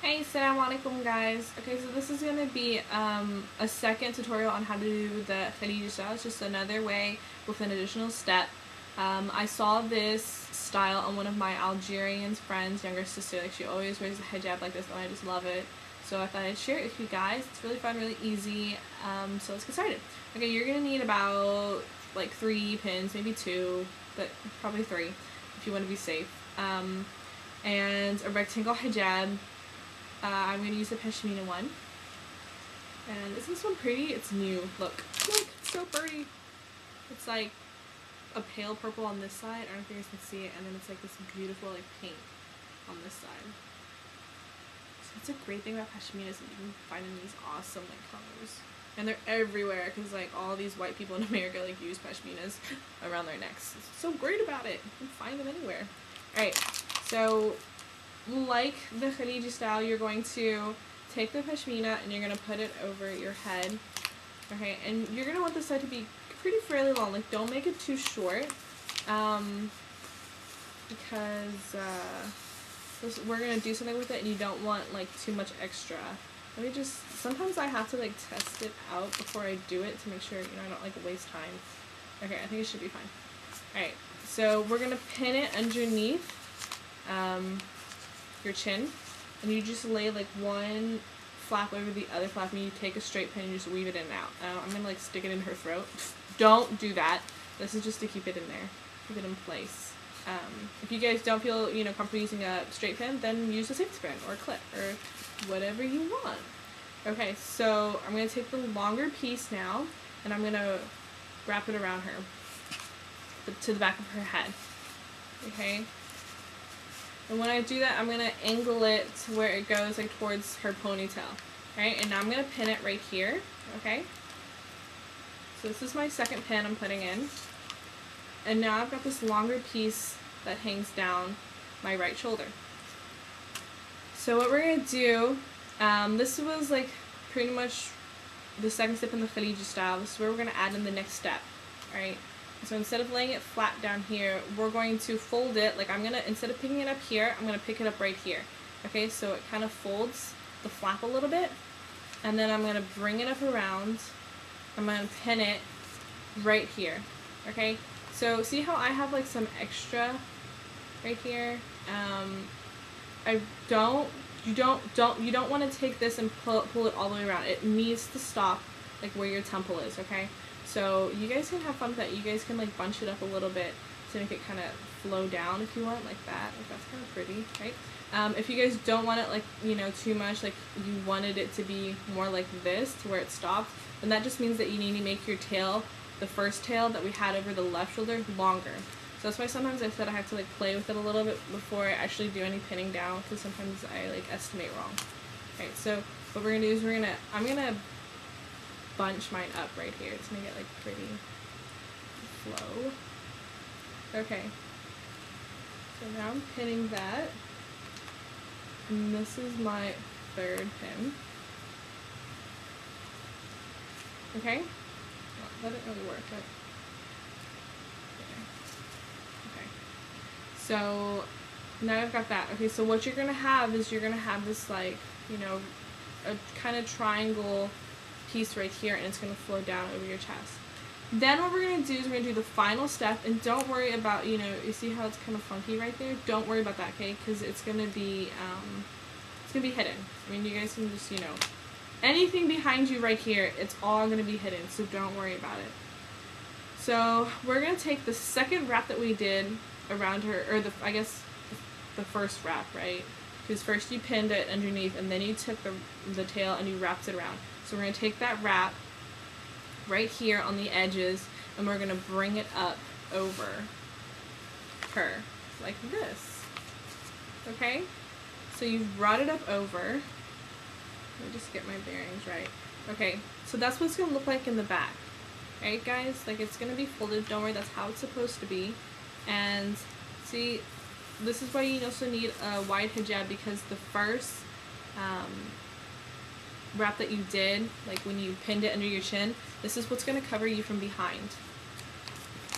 Hey, Assalamu Aliakum guys. Okay, so this is going to be a second tutorial on how to do the Khaliji style. It's just another way with an additional step. I saw this style on one of my Algerian friends' younger sister. Like, she always wears a hijab like this and I just love it. So I thought I'd share it with you guys. It's really fun, really easy. So let's get started. Okay, you're going to need about like 3 pins, maybe 2, but probably 3 if you want to be safe. And a rectangle hijab. I'm going to use the Pashmina one. And isn't this one pretty? It's new. Look, it's so pretty. It's like a pale purple on this side. I don't know if you guys can see it. And then it's like this beautiful like pink on this side. So that's a great thing about Pashmina is that you can find in these awesome like colors. And they're everywhere because like all these white people in America like use Pashminas around their necks. It's so great about it. You can find them anywhere. Alright, so like the Khaliji style, you're going to take the Pashmina and you're going to put it over your head. Okay, and you're going to want this side to be pretty fairly long. Like, don't make it too short. Because we're going to do something with it and you don't want like too much extra. Let me just, sometimes I have to like test it out before I do it to make sure, you know, I don't like waste time. Okay, I think it should be fine. Alright, so we're going to pin it underneath your chin, and you just lay like one flap over the other flap and you take a straight pin and you just weave it in and out. I'm gonna like stick it in her throat. Don't do that. This is just to keep it in there, keep it in place. If you guys don't feel, you know, comfortable using a straight pin, then use a safety pin or a clip or whatever you want. Okay, so I'm gonna take the longer piece now and I'm gonna wrap it around her to the back of her head. Okay. And when I do that, I'm going to angle it to where it goes like towards her ponytail. Alright, and now I'm going to pin it right here. Okay? So this is my second pin I'm putting in. And now I've got this longer piece that hangs down my right shoulder. So what we're going to do, this was like pretty much the second step in the Khaliji style. This is where we're going to add in the next step. Alright? So instead of laying it flat down here, we're going to fold it, like I'm going to, instead of picking it up here, I'm going to pick it up right here. Okay, so it kind of folds the flap a little bit, and then I'm going to bring it up around, I'm going to pin it right here. Okay, so see how I have like some extra right here? You don't want to take this and pull it all the way around. It needs to stop like where your temple is, okay? So you guys can have fun with that. You guys can like bunch it up a little bit to make it kind of flow down if you want, like that. Like that's kind of pretty, right? If you guys don't want it like, you know, too much, like you wanted it to be more like this to where it stops, then that just means that you need to make your tail, the first tail that we had over the left shoulder, longer. So that's why sometimes I said I have to like play with it a little bit before I actually do any pinning down, because sometimes I like estimate wrong. Right, so what we're gonna do is I'm gonna bunch mine up right here to make it like pretty flow. Okay, so now I'm pinning that, and this is my third pin. Okay, well, that didn't really work, but okay. So now I've got that. Okay, so what you're gonna have is you're gonna have this like, you know, a kind of triangle piece right here, and it's going to flow down over your chest. Then what we're going to do is we're going to do the final step, and don't worry about, you know, you see how it's kind of funky right there? Don't worry about that, okay? Because it's going to be hidden. I mean, you guys can just, you know, anything behind you right here, it's all going to be hidden, so don't worry about it. So we're going to take the second wrap that we did around her, or I guess the first wrap, right? Because first you pinned it underneath, and then you took the tail and you wrapped it around. So we're going to take that wrap right here on the edges, and we're going to bring it up over her, like this. Okay? So you've brought it up over. Let me just get my bearings right. Okay, so that's what it's going to look like in the back. Alright guys? Like, it's going to be folded. Don't worry, that's how it's supposed to be. And see, this is why you also need a wide hijab, because the first wrap that you did, like when you pinned it under your chin, this is what's going to cover you from behind.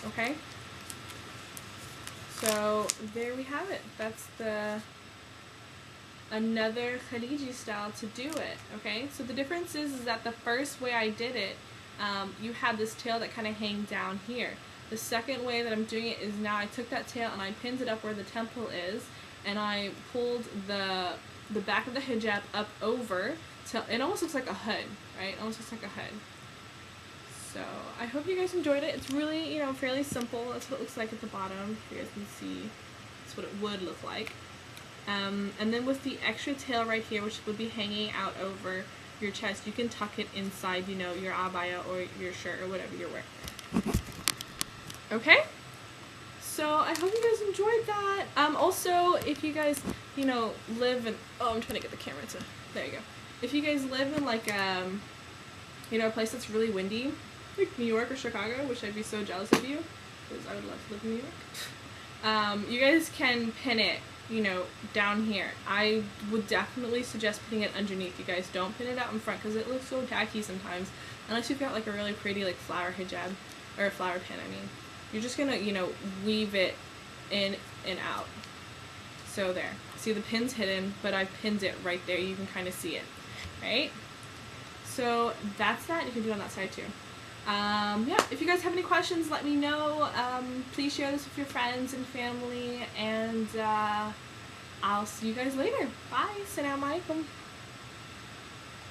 Okay? So there we have it. That's the another Khaliji style to do it, okay? So the difference is that the first way I did it, you had this tail that kind of hanged down here. The second way that I'm doing it is now I took that tail and I pinned it up where the temple is, and I pulled the back of the hijab up over till it almost looks like a hood, right? It almost looks like a hood. So I hope you guys enjoyed it. It's really, you know, fairly simple. That's what it looks like at the bottom. If you guys can see, that's what it would look like. And then with the extra tail right here, which would be hanging out over your chest, you can tuck it inside, you know, your abaya or your shirt or whatever you're wearing. Okay? So I hope you guys enjoyed that. Also, if you guys, you know, live in, oh, I'm trying to get the camera to, there you go. If you guys live in like, you know, a place that's really windy, like New York or Chicago, which I'd be so jealous of you, because I would love to live in New York. You guys can pin it, you know, down here. I would definitely suggest putting it underneath. You guys don't pin it out in front because it looks so tacky sometimes, unless you've got like a really pretty like flower hijab, or a flower pin, I mean. You're just gonna, you know, weave it in and out. So there. See, the pin's hidden, but I've pinned it right there. You can kind of see it, right? So that's that. You can do it on that side too. Yeah, if you guys have any questions, let me know. Please share this with your friends and family, and I'll see you guys later. Bye. Assalamu Aliakum.